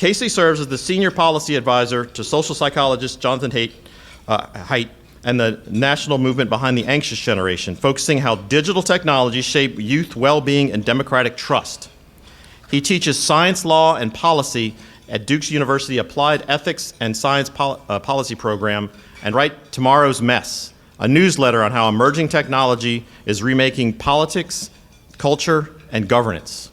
Casey serves as the senior policy advisor to social psychologist Jonathan Haidt and the national movement behind the anxious generation, focusing how digital technologies shape youth well-being and democratic trust. He teaches science, law, and policy at Duke's University Applied Ethics and Science Policy Program, and Write Tomorrow's Mess, a newsletter on how emerging technology is remaking politics, culture, and governance.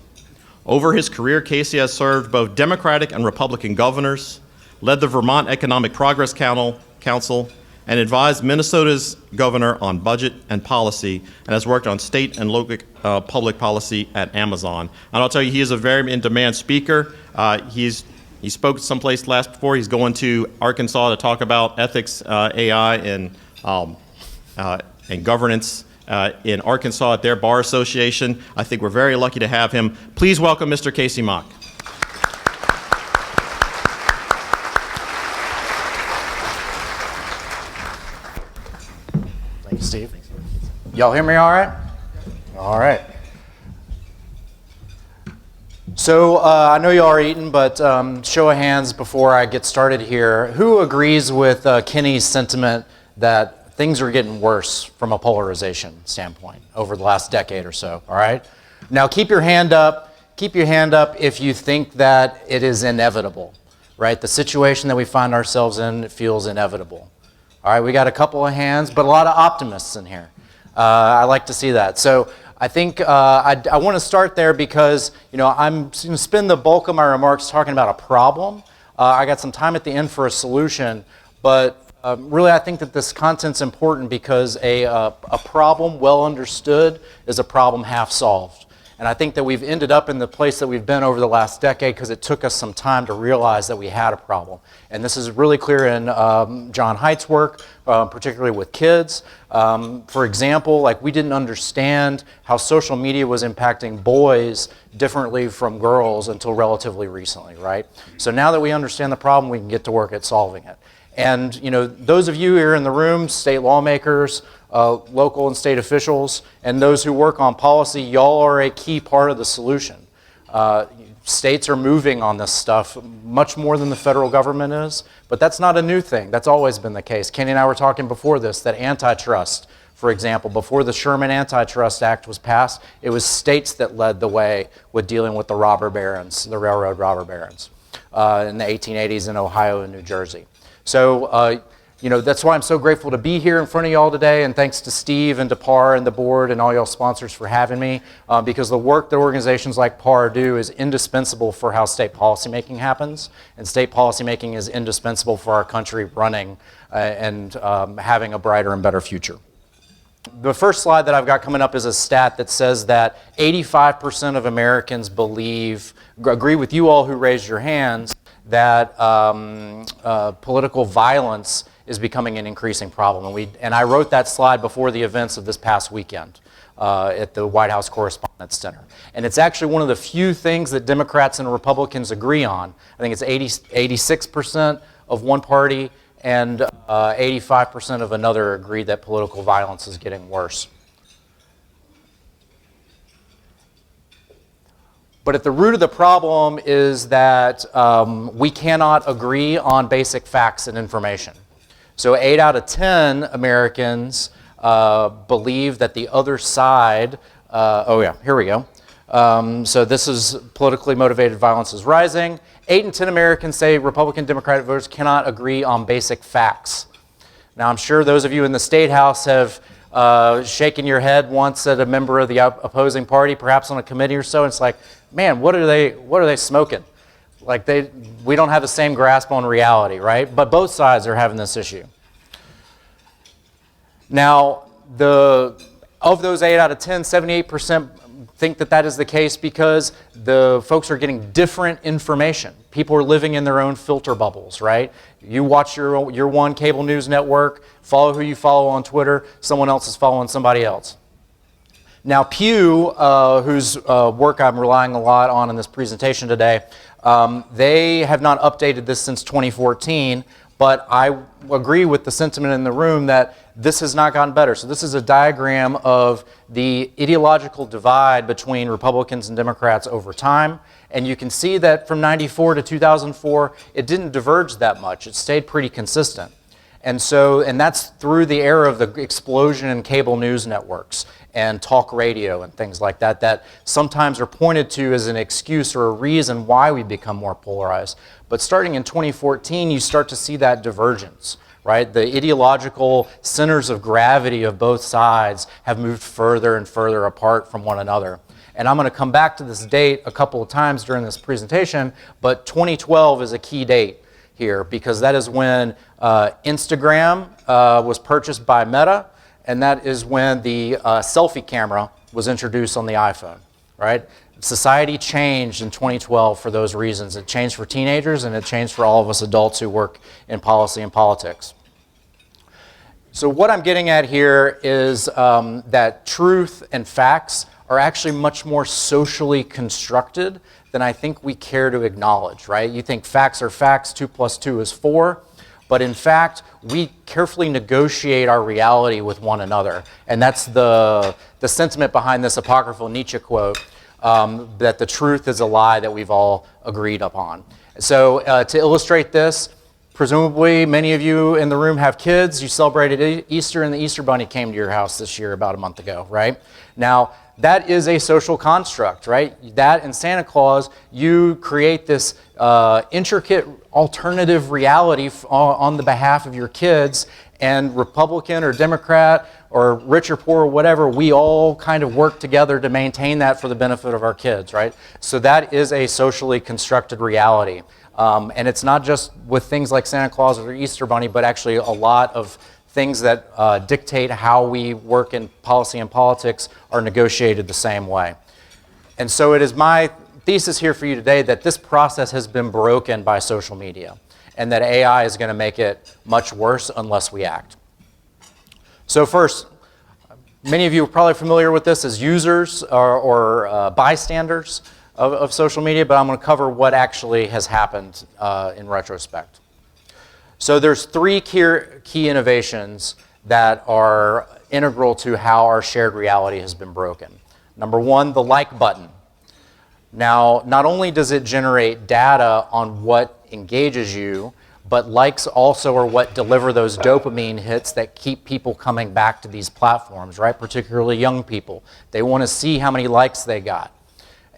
Over his career, Casey has served both Democratic and Republican governors, led the Vermont Economic Progress Council, and advised Minnesota's governor on budget and policy, and has worked on state and local public policy at Amazon. And I'll tell you, he is a very in-demand speaker. He spoke someplace last before. He's going to Arkansas to talk about ethics, AI, and governance in Arkansas at their bar association. I think we're very lucky to have him. Please welcome Mr. Casey Mock. Thank you, Steve. Y'all hear me all right? All right. So I know y'all are eating, but show of hands before I get started here. Who agrees with Kenny's sentiment that things are getting worse from a polarization standpoint over the last decade or so, all right? Now keep your hand up. Keep your hand up if you think that it is inevitable, right? The situation that we find ourselves in feels inevitable. All right, we got a couple of hands, but a lot of optimists in here. I like to see that. So I think I want to start there because, you know, I'm going to spend the bulk of my remarks talking about a problem. I got some time at the end for a solution, but really I think that this content's important because a problem well understood is a problem half solved. And I think that we've ended up in the place that we've been over the last decade because it took us some time to realize that we had a problem. And this is really clear in John Haidt's work, particularly with kids. For example, like we didn't understand how social media was impacting boys differently from girls until relatively recently, right? So now that we understand the problem, we can get to work at solving it. And you know, those of you here in the room, state lawmakers, local and state officials, and those who work on policy, y'all are a key part of the solution. States are moving on this stuff much more than the federal government is, but that's not a new thing. That's always been the case. Kenny and I were talking before this, that antitrust, for example, before the Sherman Antitrust Act was passed, it was states that led the way with dealing with the robber barons, the railroad robber barons, in the 1880s in Ohio and New Jersey. So, you know, that's why I'm so grateful to be here in front of y'all today, and thanks to Steve and to PAR and the board and all y'all sponsors for having me, because the work that organizations like PAR do is indispensable for how state policymaking happens, and state policymaking is indispensable for our country running and having a brighter and better future. The first slide that I've got coming up is a stat that says that 85% of Americans agree with you all who raised your hands, that political violence is becoming an increasing problem. And I wrote that slide before the events of this past weekend at the White House Correspondents' Center. And it's actually one of the few things that Democrats and Republicans agree on. I think it's 86% of one party and 85% of another agree that political violence is getting worse. But at the root of the problem is that we cannot agree on basic facts and information. So 8 out of 10 Americans believe that the other side, oh yeah, here we go. So this is politically motivated violence is rising. 8 in 10 Americans say Republican Democratic voters cannot agree on basic facts. Now I'm sure those of you in the State House have shaken your head once at a member of the opposing party, perhaps on a committee or so, and it's like, man, what are they smoking? Like we don't have the same grasp on reality, right? But both sides are having this issue. Now, of those 8 out of 10, 78% think that that is the case because the folks are getting different information. People are living in their own filter bubbles, right? You watch your one cable news network, follow who you follow on Twitter, someone else is following somebody else. Now Pew, whose work I'm relying a lot on in this presentation today, they have not updated this since 2014, but I agree with the sentiment in the room that this has not gotten better. So this is a diagram of the ideological divide between Republicans and Democrats over time, And you can see that from 94 to 2004, it didn't diverge that much. It stayed pretty consistent. And that's through the era of the explosion in cable news networks and talk radio and things like that, that sometimes are pointed to as an excuse or a reason why we become more polarized. But starting in 2014, you start to see that divergence, right? The ideological centers of gravity of both sides have moved further and further apart from one another. And I'm going to come back to this date a couple of times during this presentation, but 2012 is a key date here because that is when Instagram was purchased by Meta, and that is when the selfie camera was introduced on the iPhone, right? Society changed in 2012 for those reasons. It changed for teenagers, and it changed for all of us adults who work in policy and politics. So what I'm getting at here is that truth and facts are actually much more socially constructed than I think we care to acknowledge, right? You think facts are facts, 2 + 2 is 4, but in fact, we carefully negotiate our reality with one another. And that's the sentiment behind this apocryphal Nietzsche quote, that the truth is a lie that we've all agreed upon. So to illustrate this, presumably many of you in the room have kids. You celebrated Easter, and the Easter Bunny came to your house this year about a month ago, right? Now, that is a social construct, right? That and Santa Claus, you create this intricate alternative reality on the behalf of your kids, and Republican or Democrat or rich or poor or whatever, we all kind of work together to maintain that for the benefit of our kids, right? So that is a socially constructed reality. And it's not just with things like Santa Claus or Easter Bunny, but actually a lot of things that dictate how we work in policy and politics are negotiated the same way. And so it is my thesis here for you today that this process has been broken by social media, and that AI is going to make it much worse unless we act. So first, many of you are probably familiar with this as users or bystanders of social media, but I'm going to cover what actually has happened in retrospect. So there's 3 key innovations that are integral to how our shared reality has been broken. Number 1, the like button. Now, not only does it generate data on what engages you, but likes also are what deliver those dopamine hits that keep people coming back to these platforms, right? Particularly young people. They want to see how many likes they got.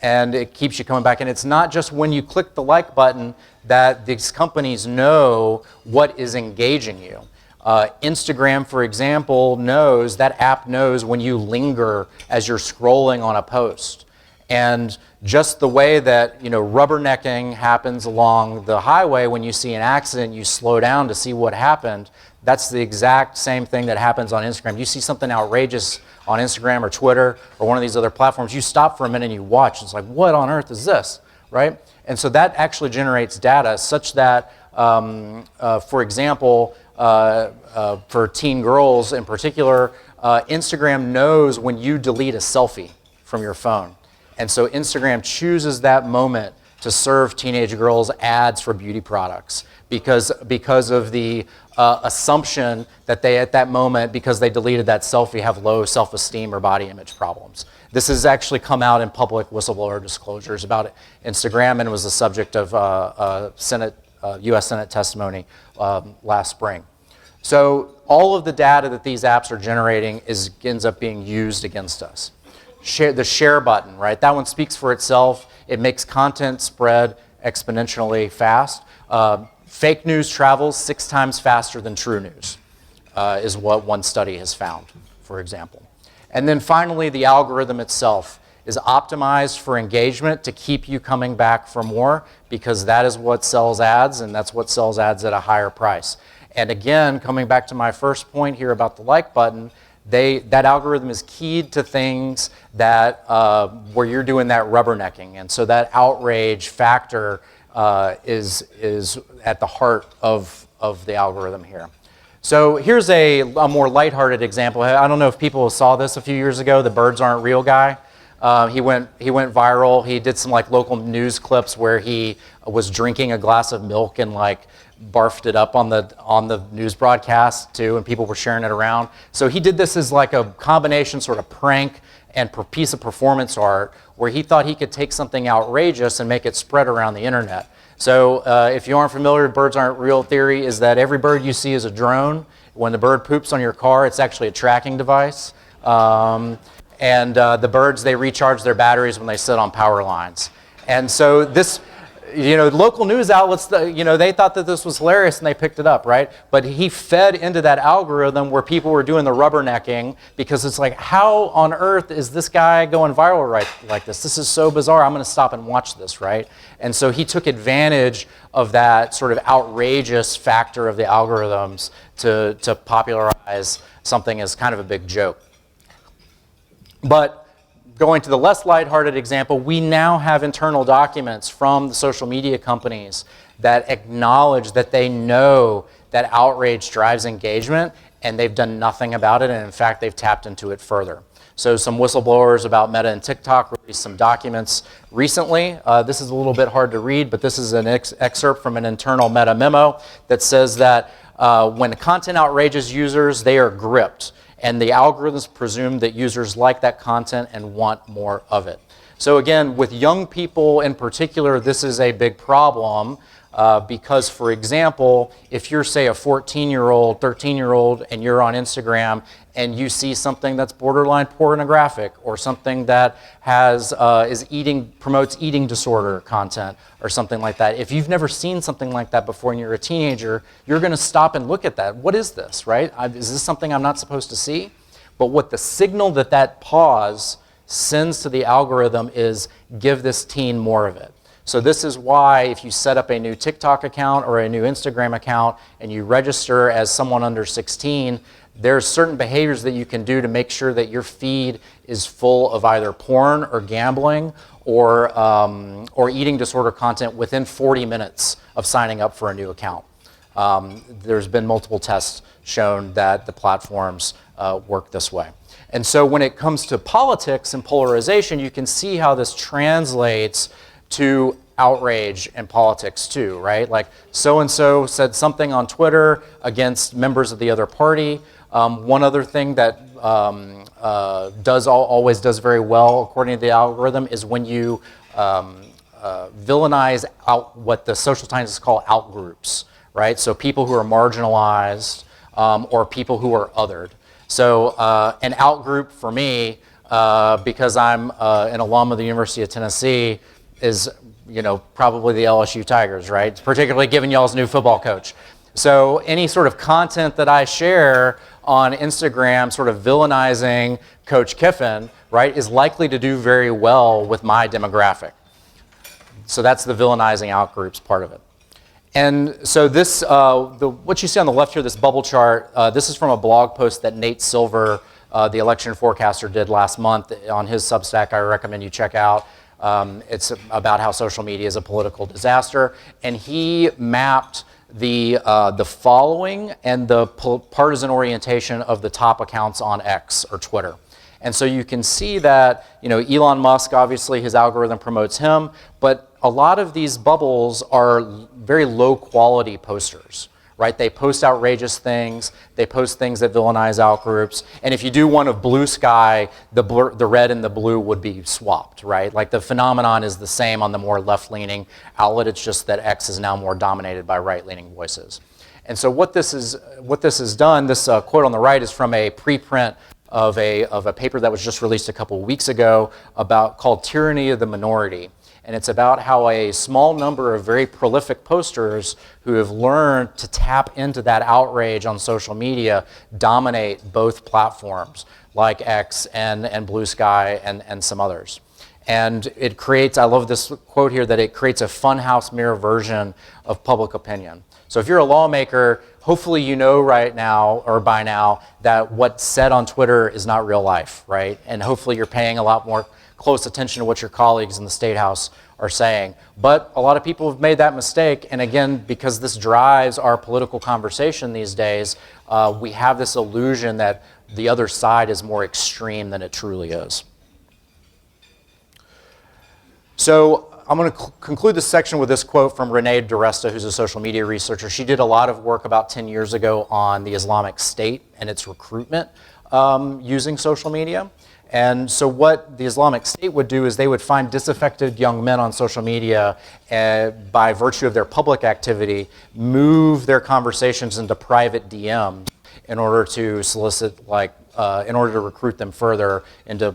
And it keeps you coming back. And it's not just when you click the like button that these companies know what is engaging you. Instagram, for example, that app knows when you linger as you're scrolling on a post. And just the way that rubbernecking happens along the highway, when you see an accident, you slow down to see what happened. That's the exact same thing that happens on Instagram. You see something outrageous on Instagram or Twitter or one of these other platforms, you stop for a minute and you watch. It's like, what on earth is this, right? And so that actually generates data such that, for example, for teen girls in particular, Instagram knows when you delete a selfie from your phone. And so Instagram chooses that moment to serve teenage girls ads for beauty products because of the assumption that they, at that moment, because they deleted that selfie, have low self-esteem or body image problems. This has actually come out in public whistleblower disclosures about Instagram, and was the subject of U.S. Senate testimony last spring. So all of the data that these apps are generating ends up being used against us. The share button, right? That one speaks for itself. It makes content spread exponentially fast. Fake news travels 6 times faster than true news, is what one study has found, for example. And then finally, the algorithm itself is optimized for engagement to keep you coming back for more, because that is what sells ads, and that's what sells ads at a higher price. And again, coming back to my first point here about the like button, that algorithm is keyed to things that where you're doing that rubbernecking, and so that outrage factor is at the heart of the algorithm here. So here's a more lighthearted example. I don't know if people saw this a few years ago. The birds aren't real guy. He went viral. He did some local news clips where he was drinking a glass of milk and barfed it up on the news broadcast too, and people were sharing it around. So he did this as a combination sort of prank and piece of performance art where he thought he could take something outrageous and make it spread around the internet. So if you aren't familiar with birds aren't real theory, is that every bird you see is a drone. When the bird poops on your car, it's actually a tracking device. The birds, they recharge their batteries when they sit on power lines. And so this, local news outlets, they thought that this was hilarious and they picked it up, right? But he fed into that algorithm where people were doing the rubbernecking because it's like, how on earth is this guy going viral like this? This is so bizarre. I'm going to stop and watch this, right? And so he took advantage of that sort of outrageous factor of the algorithms to popularize something as kind of a big joke. But going to the less lighthearted example, we now have internal documents from the social media companies that acknowledge that they know that outrage drives engagement and they've done nothing about it, and in fact they've tapped into it further. So some whistleblowers about Meta and TikTok released some documents recently. This is a little bit hard to read, but this is an excerpt from an internal Meta memo that says that when content outrages users, they are gripped. And the algorithms presume that users like that content and want more of it. So again, with young people in particular, this is a big problem because, for example, if you're, say, a 14-year-old, 13-year-old, and you're on Instagram and you see something that's borderline pornographic or something that promotes eating disorder content or something like that, if you've never seen something like that before and you're a teenager, you're going to stop and look at that. What is this, right? Is this something I'm not supposed to see? But what the signal that pause sends to the algorithm is give this teen more of it. So this is why if you set up a new TikTok account or a new Instagram account and you register as someone under 16, there's certain behaviors that you can do to make sure that your feed is full of either porn or gambling or eating disorder content within 40 minutes of signing up for a new account. There's been multiple tests shown that the platforms work this way. And so when it comes to politics and polarization, you can see how this translates to outrage and politics too, right? Like so-and-so said something on Twitter against members of the other party. One other thing that always does very well according to the algorithm is when you villainize out what the social scientists call outgroups, right? So people who are marginalized or people who are othered. So an outgroup for me, because I'm an alum of the University of Tennessee, is probably the LSU Tigers, right? Particularly given y'all's new football coach. So any sort of content that I share on Instagram sort of villainizing Coach Kiffin, right, is likely to do very well with my demographic. So that's the villainizing outgroups part of it. And so this, what you see on the left here, this bubble chart, this is from a blog post that Nate Silver, the election forecaster, did last month on his Substack. I recommend you check out. It's about how social media is a political disaster. And he mapped the following and the partisan orientation of the top accounts on X or Twitter. And so you can see that, Elon Musk, obviously his algorithm promotes him, but a lot of these bubbles are very low quality posters, right? They post outrageous things, they post things that villainize outgroups, and if you do one of blue sky, the red and the blue would be swapped, right? Like the phenomenon is the same on the more left-leaning outlet, it's just that X is now more dominated by right-leaning voices. And so what this has done, this quote on the right is from a preprint of a paper that was just released a couple of weeks ago called Tyranny of the Minority. And it's about how a small number of very prolific posters who have learned to tap into that outrage on social media dominate both platforms like X and Blue Sky and some others. And it creates, I love this quote here, that it creates a funhouse mirror version of public opinion. So if you're a lawmaker, hopefully you know right now or by now that what's said on Twitter is not real life, right? And hopefully you're paying a lot more close attention to what your colleagues in the State House are saying. But a lot of people have made that mistake, and again, because this drives our political conversation these days, we have this illusion that the other side is more extreme than it truly is. So I'm going to conclude this section with this quote from Renee DiResta, who's a social media researcher. She did a lot of work about 10 years ago on the Islamic State and its recruitment using social media. And so what the Islamic State would do is they would find disaffected young men on social media by virtue of their public activity, move their conversations into private DMs in order to solicit, in order to recruit them further into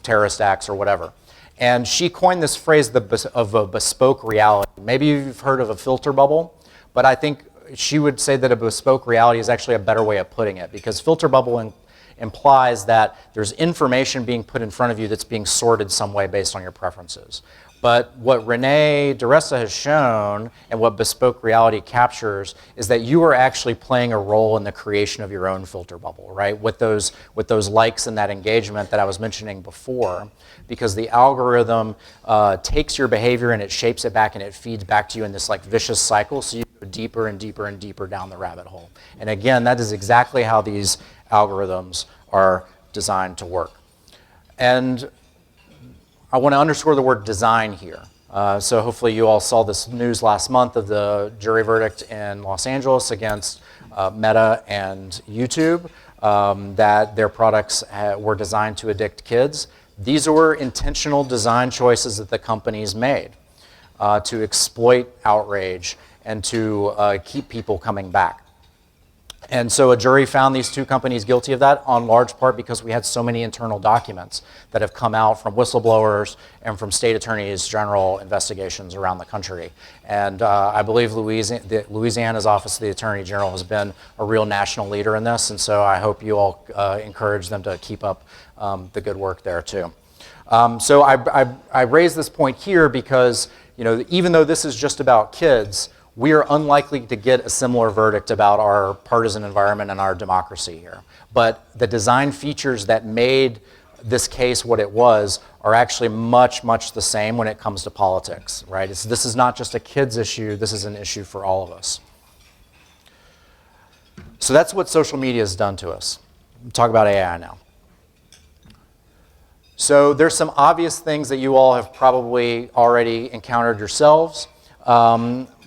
terrorist acts or whatever. And she coined this phrase of a bespoke reality. Maybe you've heard of a filter bubble, but I think she would say that a bespoke reality is actually a better way of putting it, because filter bubble implies that there's information being put in front of you that's being sorted some way based on your preferences. But what Renee DeRessa has shown, and what bespoke reality captures, is that you are actually playing a role in the creation of your own filter bubble, right? With those likes and that engagement that I was mentioning before, because the algorithm takes your behavior and it shapes it back and it feeds back to you in this vicious cycle, so you go deeper and deeper and deeper down the rabbit hole. And again, that is exactly how these algorithms are designed to work. And I want to underscore the word design here. So hopefully you all saw this news last month of the jury verdict in Los Angeles against Meta and YouTube, that their products were designed to addict kids. These were intentional design choices that the companies made to exploit outrage and to keep people coming back. And so a jury found these two companies guilty of that, on large part because we had so many internal documents that have come out from whistleblowers and from state attorneys general investigations around the country. And I believe Louisiana's Office of the Attorney General has been a real national leader in this, and so I hope you all encourage them to keep up the good work there too. So I raise this point here because even though this is just about kids, we are unlikely to get a similar verdict about our partisan environment and our democracy here. But the design features that made this case what it was are actually much, much the same when it comes to politics, right? This is not just a kids issue, this is an issue for all of us. So that's what social media has done to us. We'll talk about AI now. So there's some obvious things that you all have probably already encountered yourselves.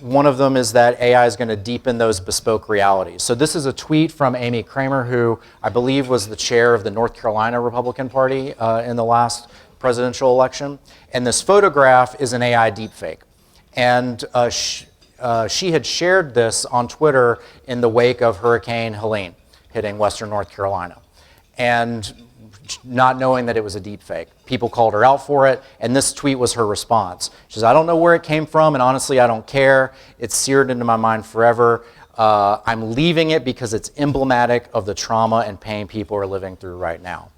One of them is that AI is going to deepen those bespoke realities. So this is a tweet from Amy Kramer, who I believe was the chair of the North Carolina Republican Party in the last presidential election. And this photograph is an AI deepfake. And she had shared this on Twitter in the wake of Hurricane Helene hitting Western North Carolina. And not knowing that it was a deep fake. People called her out for it, and this tweet was her response. She says, I don't know where it came from, and honestly, I don't care. It's seared into my mind forever. I'm leaving it because it's emblematic of the trauma and pain people are living through right now.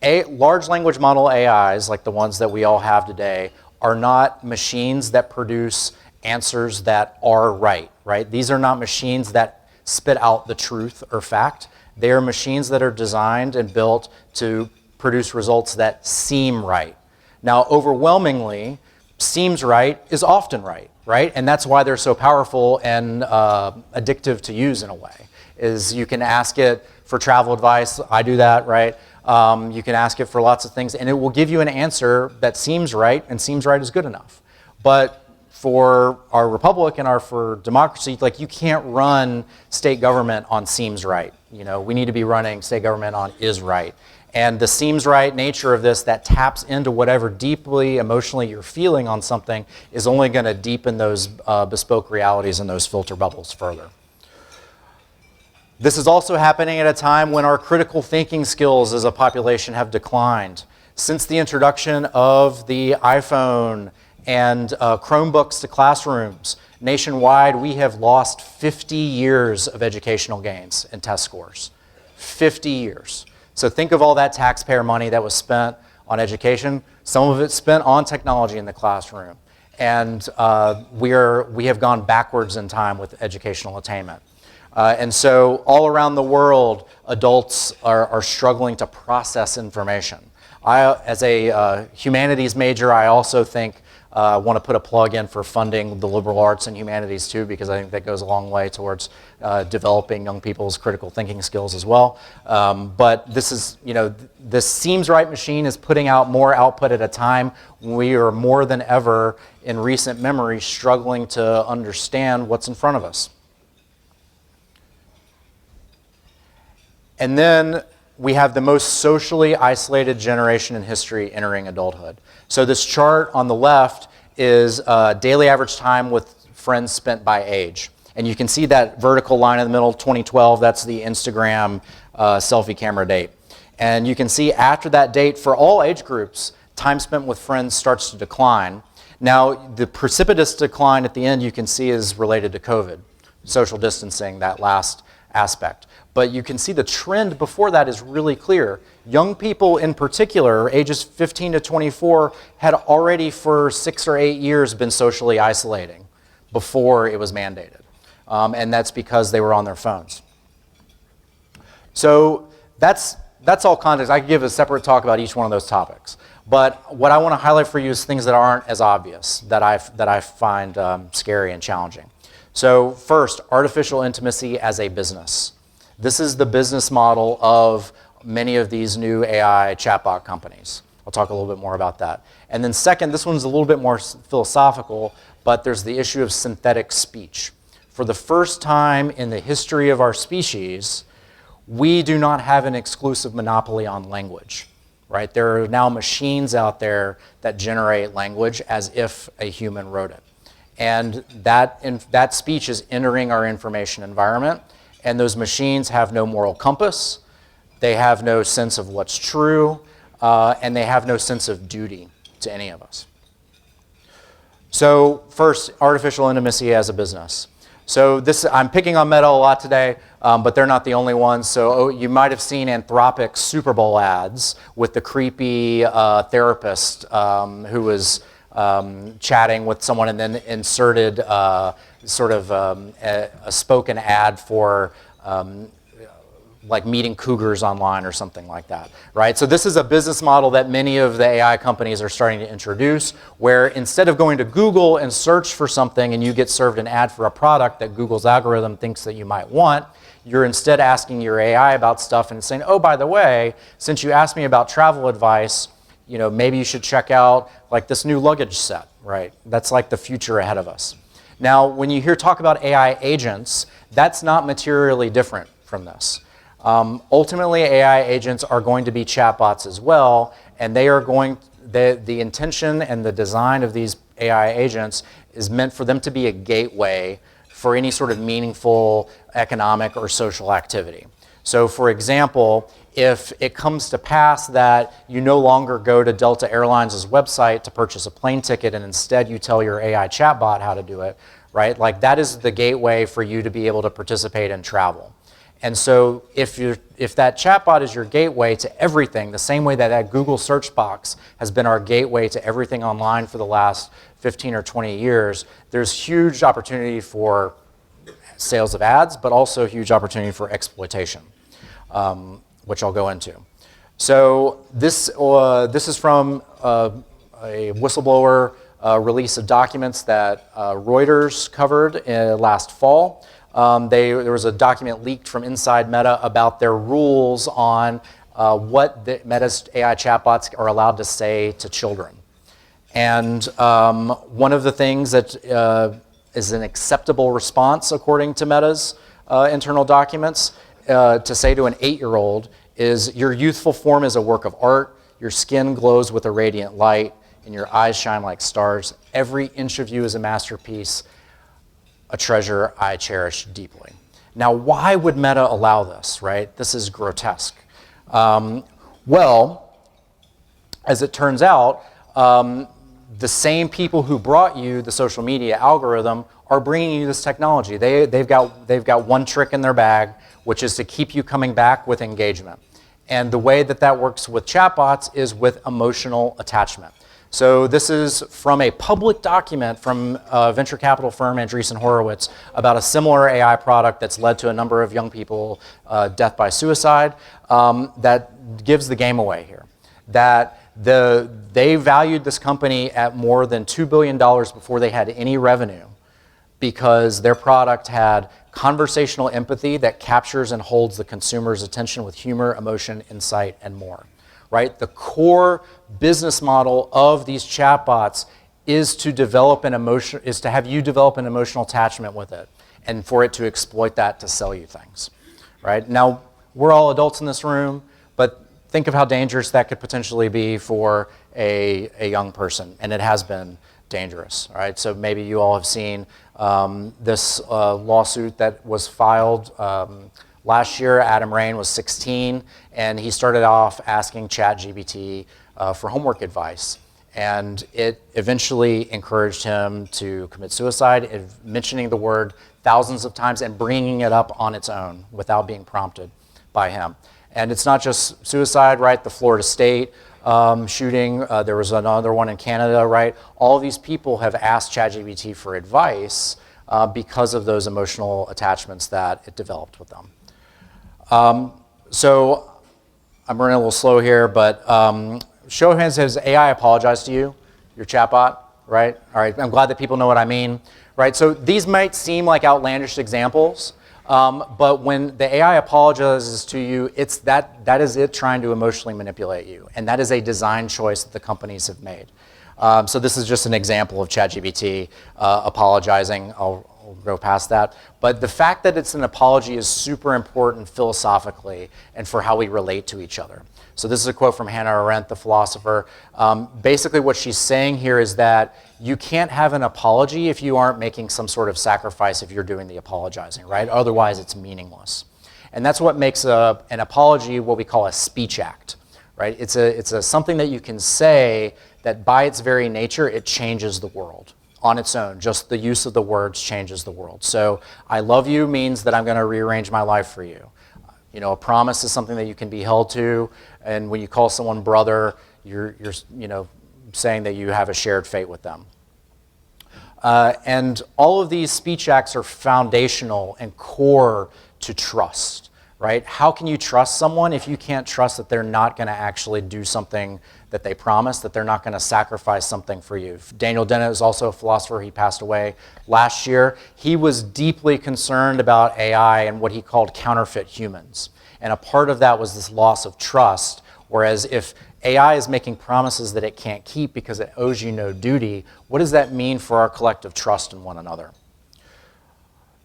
Large language model AIs, like the ones that we all have today, are not machines that produce answers that are right? These are not machines that spit out the truth or fact. They are machines that are designed and built to produce results that seem right. Now, overwhelmingly, seems right is often right? And that's why they're so powerful and addictive to use in a way, is you can ask it for travel advice. I do that, right? You can ask it for lots of things, and it will give you an answer that seems right, and seems right is good enough. But for our republic and for democracy, you can't run state government on seems right. We need to be running state government on is right. And the seems right nature of this that taps into whatever deeply emotionally you're feeling on something is only going to deepen those bespoke realities and those filter bubbles further. This is also happening at a time when our critical thinking skills as a population have declined. Since the introduction of the iPhone and Chromebooks to classrooms, nationwide, we have lost 50 years of educational gains in test scores. 50 years. So think of all that taxpayer money that was spent on education. Some of it spent on technology in the classroom. And we have gone backwards in time with educational attainment. And so all around the world, adults are struggling to process information. As a humanities major, I also think want to put a plug in for funding the liberal arts and humanities too, because I think that goes a long way towards developing young people's critical thinking skills as well. But this is, this seems right machine is putting out more output at a time when we are more than ever in recent memory struggling to understand what's in front of us. And then we have the most socially isolated generation in history entering adulthood. So this chart on the left is daily average time with friends spent by age. And you can see that vertical line in the middle, 2012, that's the Instagram selfie camera date. And you can see after that date, for all age groups, time spent with friends starts to decline. Now, the precipitous decline at the end you can see is related to COVID, social distancing, that last aspect. But you can see the trend before that is really clear. Young people in particular, ages 15 to 24, had already for 6 or 8 years been socially isolating before it was mandated. And that's because they were on their phones. So that's all context. I could give a separate talk about each one of those topics. But what I want to highlight for you is things that aren't as obvious, that I find scary and challenging. So first, artificial intimacy as a business. This is the business model of many of these new AI chatbot companies. I'll talk a little bit more about that. And then second, this one's a little bit more philosophical, but there's the issue of synthetic speech. For the first time in the history of our species, we do not have an exclusive monopoly on language, right? There are now machines out there that generate language as if a human wrote it. And that speech is entering our information environment, and those machines have no moral compass, they have no sense of what's true, and they have no sense of duty to any of us. So first, artificial intimacy as a business. So I'm picking on Meta a lot today, but they're not the only ones. So you might have seen Anthropic's Super Bowl ads with the creepy therapist who was chatting with someone and then inserted sort of a spoken ad for like meeting cougars online or something like that, right? So this is a business model that many of the AI companies are starting to introduce, where instead of going to Google and search for something and you get served an ad for a product that Google's algorithm thinks that you might want, you're instead asking your AI about stuff and saying, oh, by the way, since you asked me about travel advice, you know, maybe you should check out like this new luggage set, right? That's like the future ahead of us. Now, when you hear talk about AI agents, that's not materially different from this. Ultimately, AI agents are going to be chatbots as well, and they are going, the intention and the design of these AI agents is meant for them to be a gateway for any sort of meaningful economic or social activity. So for example, if it comes to pass that you no longer go to Delta Airlines' website to purchase a plane ticket and instead you tell your AI chatbot how to do it, right? Like that is the gateway for you to be able to participate in travel. And so if that chatbot is your gateway to everything, the same way that that Google search box has been our gateway to everything online for the last 15 or 20 years, there's huge opportunity for sales of ads, but also huge opportunity for exploitation, which I'll go into. So this is from a whistleblower release of documents that Reuters covered last fall. There was a document leaked from inside Meta about their rules on what Meta's AI chatbots are allowed to say to children. And one of the things that is an acceptable response, according to Meta's internal documents, to say to an 8-year-old is, your youthful form is a work of art, your skin glows with a radiant light, and your eyes shine like stars. Every inch of you is a masterpiece, a treasure I cherish deeply. Now, why would Meta allow this, right? This is grotesque. Well, as it turns out, the same people who brought you the social media algorithm are bringing you this technology. They've got one trick in their bag, which is to keep you coming back with engagement. And the way that that works with chatbots is with emotional attachment. So this is from a public document from a venture capital firm, Andreessen Horowitz, about a similar AI product that's led to a number of young people death by suicide, that gives the game away here. That they valued this company at more than $2 billion before they had any revenue, because their product had conversational empathy that captures and holds the consumer's attention with humor, emotion, insight, and more. Right? The core business model of these chatbots is to have you develop an emotional attachment with it, and for it to exploit that to sell you things. Right? Now, we're all adults in this room, think of how dangerous that could potentially be for a young person, and it has been dangerous. All right, so maybe you all have seen this lawsuit that was filed last year. Adam Rain was 16, and he started off asking ChatGPT for homework advice. And it eventually encouraged him to commit suicide, mentioning the word thousands of times and bringing it up on its own without being prompted by him. And it's not just suicide, right? The Florida State shooting, there was another one in Canada, right? All these people have asked ChatGPT for advice because of those emotional attachments that it developed with them. So I'm running a little slow here, but show of hands, has AI apologized to you, your chatbot, right? All right, I'm glad that people know what I mean, right? So these might seem like outlandish examples, but when the AI apologizes to you, that is it trying to emotionally manipulate you, and that is a design choice that the companies have made. So this is just an example of ChatGPT apologizing. I'll go past that. But the fact that it's an apology is super important philosophically and for how we relate to each other. So this is a quote from Hannah Arendt, the philosopher. Basically what she's saying here is that you can't have an apology if you aren't making some sort of sacrifice if you're doing the apologizing, right? Otherwise it's meaningless. And that's what makes an apology what we call a speech act, right? It's something that you can say that by its very nature, it changes the world on its own. Just the use of the words changes the world. So I love you means that I'm going to rearrange my life for you. You know, a promise is something that you can be held to, and when you call someone brother, you're saying that you have a shared fate with them. And all of these speech acts are foundational and core to trust, right? How can you trust someone if you can't trust that they're not going to actually do something that they promise, that they're not going to sacrifice something for you? Daniel Dennett is also a philosopher. He passed away last year. He was deeply concerned about AI and what he called counterfeit humans. And a part of that was this loss of trust, whereas if AI is making promises that it can't keep because it owes you no duty, what does that mean for our collective trust in one another?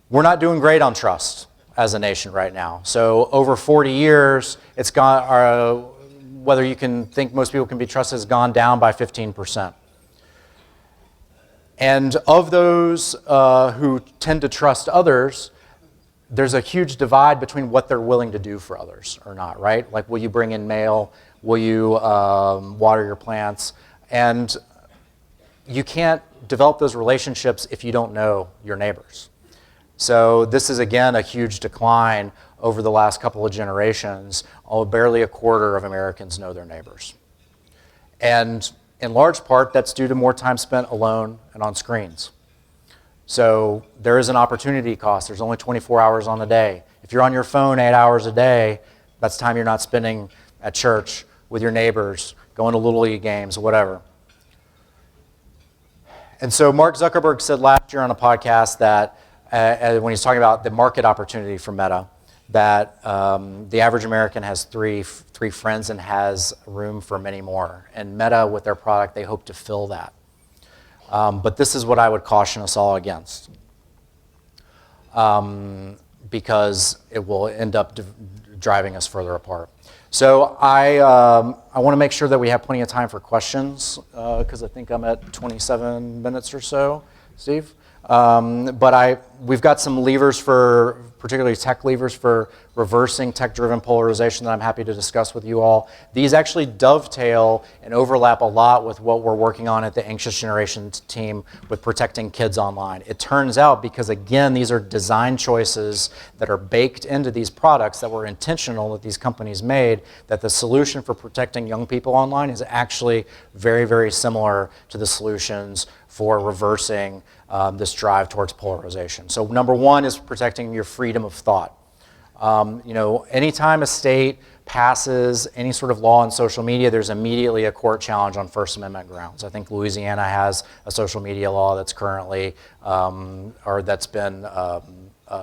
We're not doing great on trust as a nation right now. So over 40 years, it's gone, whether you can think most people can be trusted, has gone down by 15%. And of those who tend to trust others, there's a huge divide between what they're willing to do for others or not, right? Like, will you bring in mail? Will you water your plants? And you can't develop those relationships if you don't know your neighbors. So this is, again, a huge decline over the last couple of generations. Barely a quarter of Americans know their neighbors. And in large part, that's due to more time spent alone and on screens. So there is an opportunity cost. There's only 24 hours on the day. If you're on your phone 8 hours a day, that's time you're not spending at church with your neighbors, going to Little League games, whatever. And so Mark Zuckerberg said last year on a podcast that when he's talking about the market opportunity for Meta, that the average American has three friends and has room for many more. And Meta, with their product, they hope to fill that. But this is what I would caution us all against, because it will end up driving us further apart. So I want to make sure that we have plenty of time for questions, because I think I'm at 27 minutes or so, Steve. But we've got some levers for, particularly tech levers for reversing tech-driven polarization that I'm happy to discuss with you all. These actually dovetail and overlap a lot with what we're working on at the Anxious Generation team with protecting kids online. It turns out, because again, these are design choices that are baked into these products that were intentional that these companies made, that the solution for protecting young people online is actually very, very similar to the solutions for reversing this drive towards polarization. So number one is protecting your freedom of thought. Anytime a state passes any sort of law on social media, there's immediately a court challenge on First Amendment grounds. I think Louisiana has a social media law that's currently, or that's been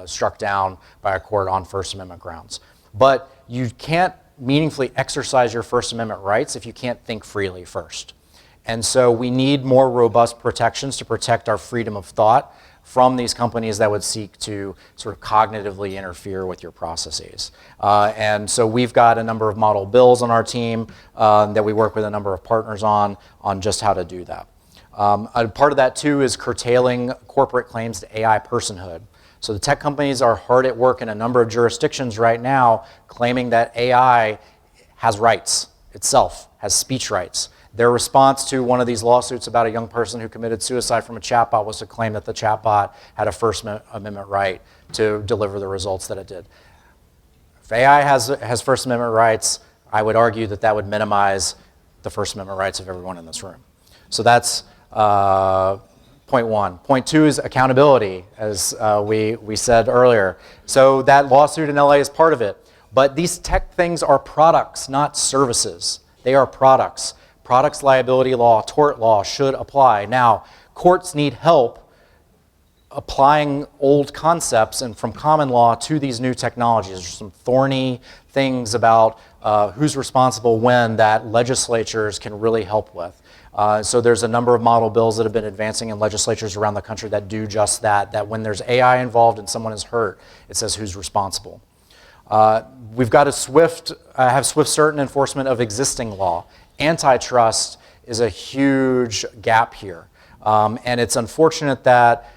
struck down by a court on First Amendment grounds. But you can't meaningfully exercise your First Amendment rights if you can't think freely first. And so we need more robust protections to protect our freedom of thought from these companies that would seek to sort of cognitively interfere with your processes. And so we've got a number of model bills on our team that we work with a number of partners on just how to do that. A part of that too is curtailing corporate claims to AI personhood. So the tech companies are hard at work in a number of jurisdictions right now claiming that AI has rights itself, has speech rights. Their response to one of these lawsuits about a young person who committed suicide from a chatbot was to claim that the chatbot had a First Amendment right to deliver the results that it did. If AI has First Amendment rights, I would argue that that would minimize the First Amendment rights of everyone in this room. So that's point one. Point two is accountability, as we said earlier. So that lawsuit in LA is part of it. But these tech things are products, not services. They are products. Products liability law, tort law should apply. Now, courts need help applying old concepts and from common law to these new technologies. There's some thorny things about who's responsible when that legislatures can really help with. So there's a number of model bills that have been advancing in legislatures around the country that do just that, that when there's AI involved and someone is hurt, it says who's responsible. We've got to have swift, certain enforcement of existing law. Antitrust is a huge gap here. And it's unfortunate that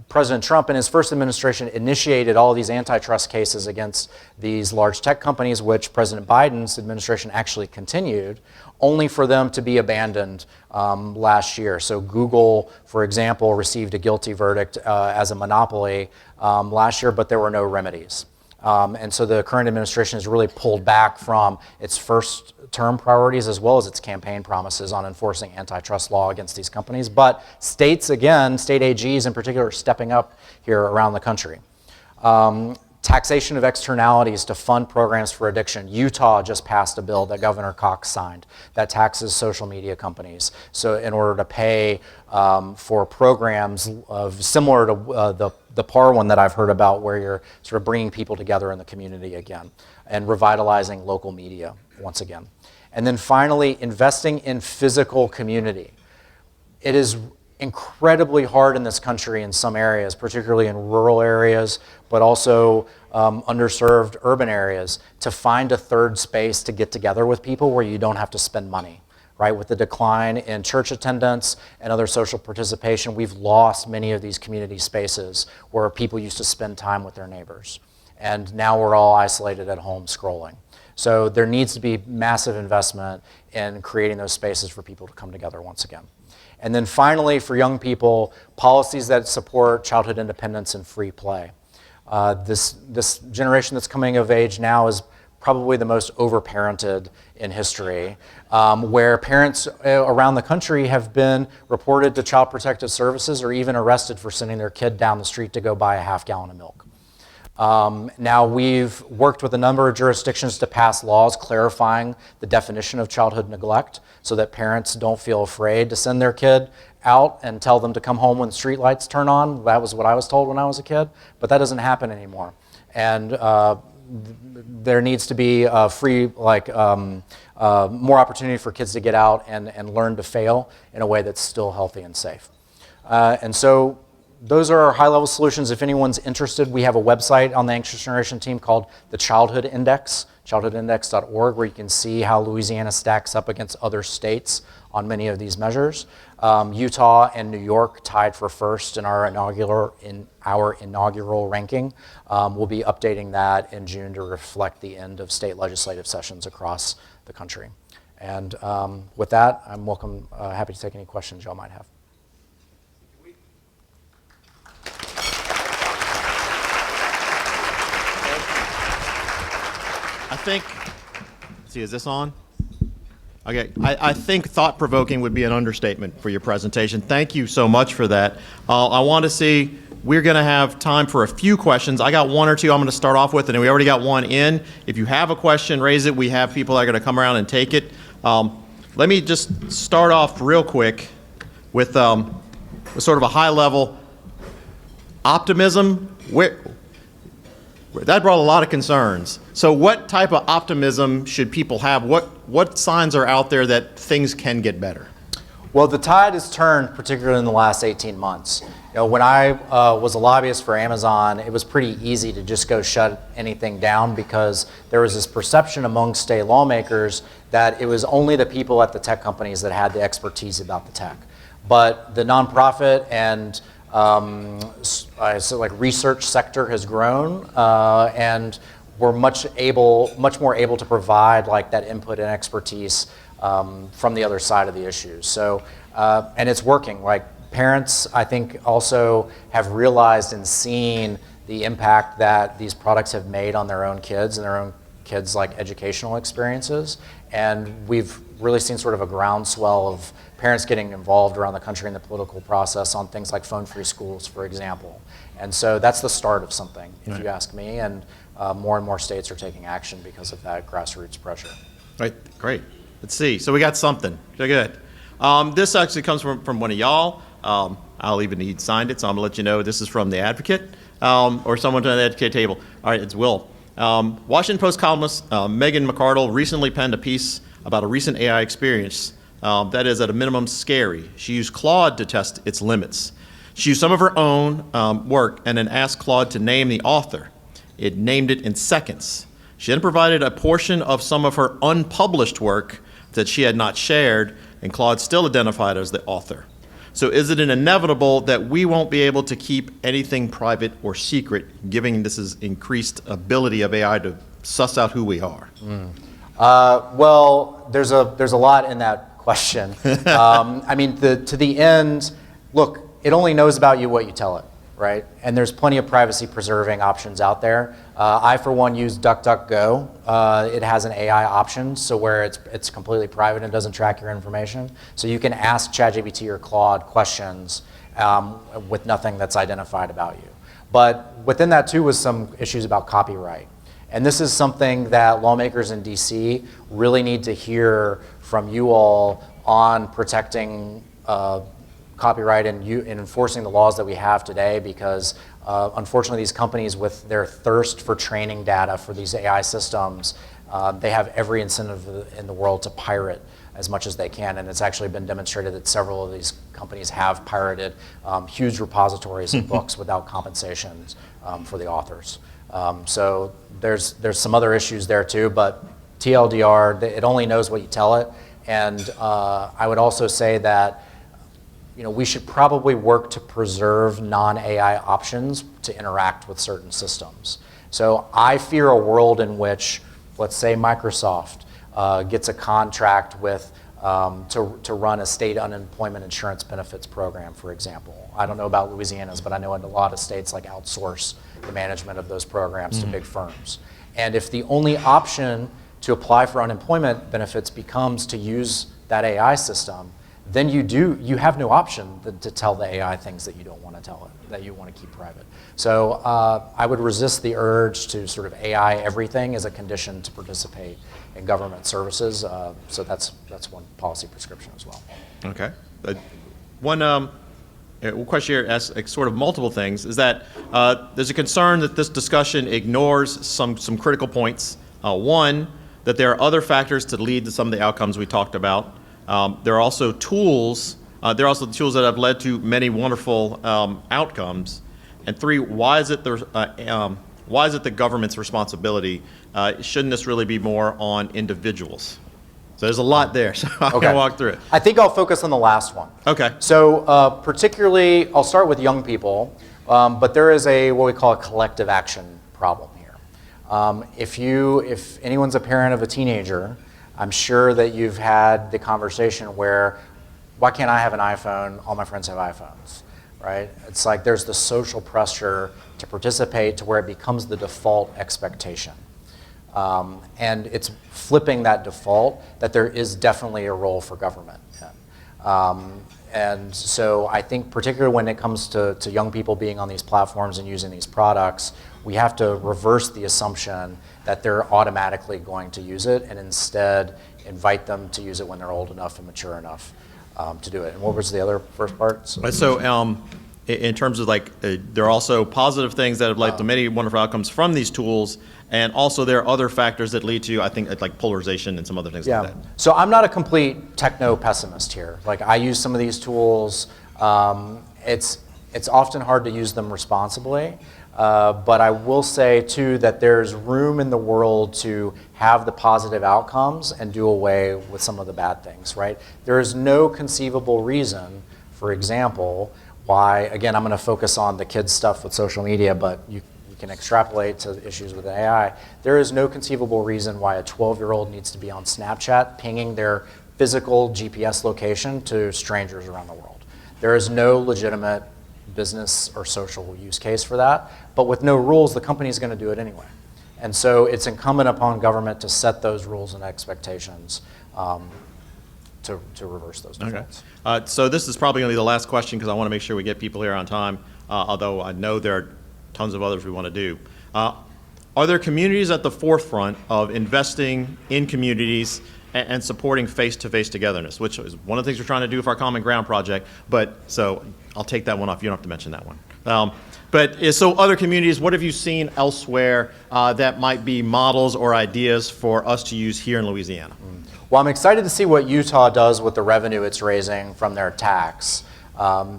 President Trump and his first administration initiated all these antitrust cases against these large tech companies, which President Biden's administration actually continued, only for them to be abandoned last year. So Google, for example, received a guilty verdict as a monopoly last year, but there were no remedies. And so the current administration has really pulled back from its first term priorities as well as its campaign promises on enforcing antitrust law against these companies. But states, again, state AGs in particular, are stepping up here around the country. Taxation of externalities to fund programs for addiction. Utah just passed a bill that Governor Cox signed that taxes social media companies. So in order to pay for programs similar to the PAR one that I've heard about, where you're sort of bringing people together in the community again and revitalizing local media once again. And then finally, investing in physical community. It is incredibly hard in this country in some areas, particularly in rural areas, but also underserved urban areas, to find a third space to get together with people where you don't have to spend money. Right, with the decline in church attendance and other social participation, we've lost many of these community spaces where people used to spend time with their neighbors. And now we're all isolated at home scrolling. So there needs to be massive investment in creating those spaces for people to come together once again. And then finally, for young people, policies that support childhood independence and free play. This generation that's coming of age now is probably the most overparented in history, where parents around the country have been reported to Child Protective Services or even arrested for sending their kid down the street to go buy a half gallon of milk. Now we've worked with a number of jurisdictions to pass laws clarifying the definition of childhood neglect so that parents don't feel afraid to send their kid out and tell them to come home when the street lights turn on. That was what I was told when I was a kid, but that doesn't happen anymore. And there needs to be more opportunity for kids to get out and learn to fail in a way that's still healthy and safe. And so those are our high-level solutions. If anyone's interested, we have a website on the Anxious Generation team called the Childhood Index, childhoodindex.org, where you can see how Louisiana stacks up against other states on many of these measures. Utah and New York tied for first in our inaugural ranking. We'll be updating that in June to reflect the end of state legislative sessions across the country. And with that, I'm happy to take any questions y'all might have. Is this on? Okay, I think thought-provoking would be an understatement for your presentation. Thank you so much for that. I want to see, we're going to have time for a few questions. I got one or two I'm going to start off with, and we already got one in. If you have a question, raise it. We have people that are going to come around and take it. Let me just start off real quick with sort of a high-level optimism. That brought a lot of concerns. So what type of optimism should people have? What signs are out there that things can get better? Well, the tide has turned, particularly in the last 18 months. When I was a lobbyist for Amazon, it was pretty easy to just go shut anything down because there was this perception among state lawmakers that it was only the people at the tech companies that had the expertise about the tech. But the nonprofit and research sector has grown, and we're much more able to provide like that input and expertise from the other side of the issues. So, and it's working. Like parents, I think, also have realized and seen the impact that these products have made on their own kids and their own kids' like educational experiences. And we've really seen sort of a groundswell of parents getting involved around the country in the political process on things like phone-free schools, for example. And so that's the start of something, if you ask me. And more and more states are taking action because of that grassroots pressure. Right, great. Let's see. So we got something. Good. This actually comes from one of y'all. I'll even need signed it, so I'm gonna let you know this is from the Advocate or someone on the Advocate table. All right, it's Will. Washington Post columnist Megan McArdle recently penned a piece about a recent AI experience that is at a minimum scary. She used Claude to test its limits. She used some of her own work and then asked Claude to name the author. It named it in seconds. She then provided a portion of some of her unpublished work that she had not shared, and Claude still identified as the author. So is it inevitable that we won't be able to keep anything private or secret, given this is increased ability of AI to suss out who we are? Well, there's a lot in that question. I mean, to the end, look, it only knows about you what you tell it, right? And there's plenty of privacy preserving options out there. I, for one, use DuckDuckGo. It has an AI option, so where it's completely private and doesn't track your information. So you can ask ChatGPT or Claude questions with nothing that's identified about you. But within that, too, was some issues about copyright. And this is something that lawmakers in DC really need to hear from you all on protecting copyright and enforcing the laws that we have today, because unfortunately these companies, with their thirst for training data for these AI systems, they have every incentive in the world to pirate as much as they can. And it's actually been demonstrated that several of these companies have pirated huge repositories of books without compensations for the authors. So there's some other issues there too, but TLDR, it only knows what you tell it. And I would also say that we should probably work to preserve non-AI options to interact with certain systems. So I fear a world in which, let's say Microsoft gets a contract with to run a state unemployment insurance benefits program, for example. I don't know about Louisiana's, but I know in a lot of states like outsource the management of those programs to big firms. And if the only option to apply for unemployment benefits becomes to use that AI system, then you have no option to tell the AI things that you don't want to tell it, that you want to keep private. So I would resist the urge to sort of AI everything as a condition to participate in government services. So that's one policy prescription as well. Okay. One question here asks sort of multiple things, is that there's a concern that this discussion ignores some critical points. One, that there are other factors to lead to some of the outcomes we talked about. There are also tools. There are also the tools that have led to many wonderful outcomes. And three, why is it the government's responsibility? Shouldn't this really be more on individuals? So there's a lot there. So I'm going to walk through it. I think I'll focus on the last one. Okay. So particularly, I'll start with young people, but there is what we call a collective action problem here. If anyone's a parent of a teenager, I'm sure that you've had the conversation where, why can't I have an iPhone? All my friends have iPhones, right? It's like there's the social pressure to participate to where it becomes the default expectation. And it's flipping that default that there is definitely a role for government. And so I think particularly when it comes to young people being on these platforms and using these products, we have to reverse the assumption that they're automatically going to use it and instead invite them to use it when they're old enough and mature enough to do it. And what was the other first part? So in terms of there are also positive things that have led to many wonderful outcomes from these tools, and also there are other factors that lead to, I think, like polarization and some other things like that. So I'm not a complete techno pessimist here. Like, I use some of these tools. It's often hard to use them responsibly, but I will say too that there's room in the world to have the positive outcomes and do away with some of the bad things, right? There is no conceivable reason, for example, why, again, I'm going to focus on the kids stuff with social media, but you can extrapolate to issues with AI. There is no conceivable reason why a 12-year-old needs to be on Snapchat pinging their physical GPS location to strangers around the world. There is no legitimate business or social use case for that, but with no rules, the company is going to do it anyway. And so it's incumbent upon government to set those rules and expectations to reverse those defaults. Okay. So this is probably going to be the last question because I want to make sure we get people here on time, although I know there are tons of others we want to do. Are there communities at the forefront of investing in communities and supporting face-to-face togetherness, which is one of the things we're trying to do with our Common Ground project, but so I'll take that one off. You don't have to mention that one. So other communities, what have you seen elsewhere that might be models or ideas for us to use here in Louisiana? Well, I'm excited to see what Utah does with the revenue it's raising from their tax.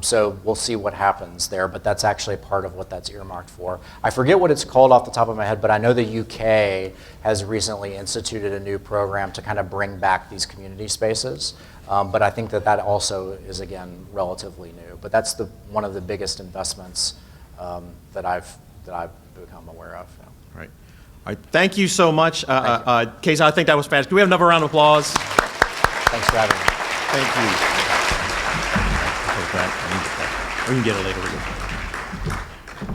So we'll see what happens there, but that's actually part of what that's earmarked for. I forget what it's called off the top of my head, but I know the UK has recently instituted a new program to kind of bring back these community spaces. But I think that also is, again, relatively new. But that's one of the biggest investments that I've become aware of. Yeah. Right. All right. Thank you so much. Casey, I think that was fantastic. Can we have another round of applause? Thanks for having me. Thank you. We can get it later.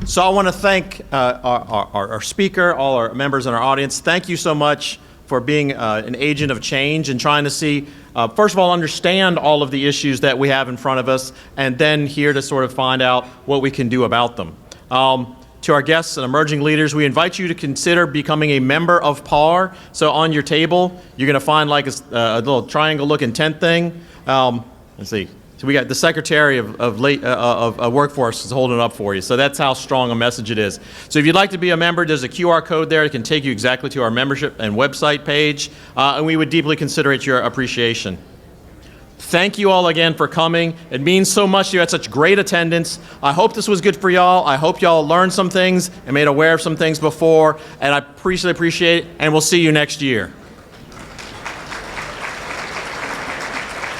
So I want to thank our speaker, all our members in our audience. Thank you so much for being an agent of change and trying to see, first of all, understand all of the issues that we have in front of us, and then here to sort of find out what we can do about them. To our guests and emerging leaders, we invite you to consider becoming a member of PAR. So on your table, you're going to find like a little triangle-looking tent thing. Let's see. So we got the Secretary of Workforce is holding it up for you. So that's how strong a message it is. So if you'd like to be a member, there's a QR code there that can take you exactly to our membership and website page. And we would deeply consider it your appreciation. Thank you all again for coming. It means so much. You had such great attendance. I hope this was good for y'all. I hope y'all learned some things and made aware of some things before. And I appreciate it. And we'll see you next year.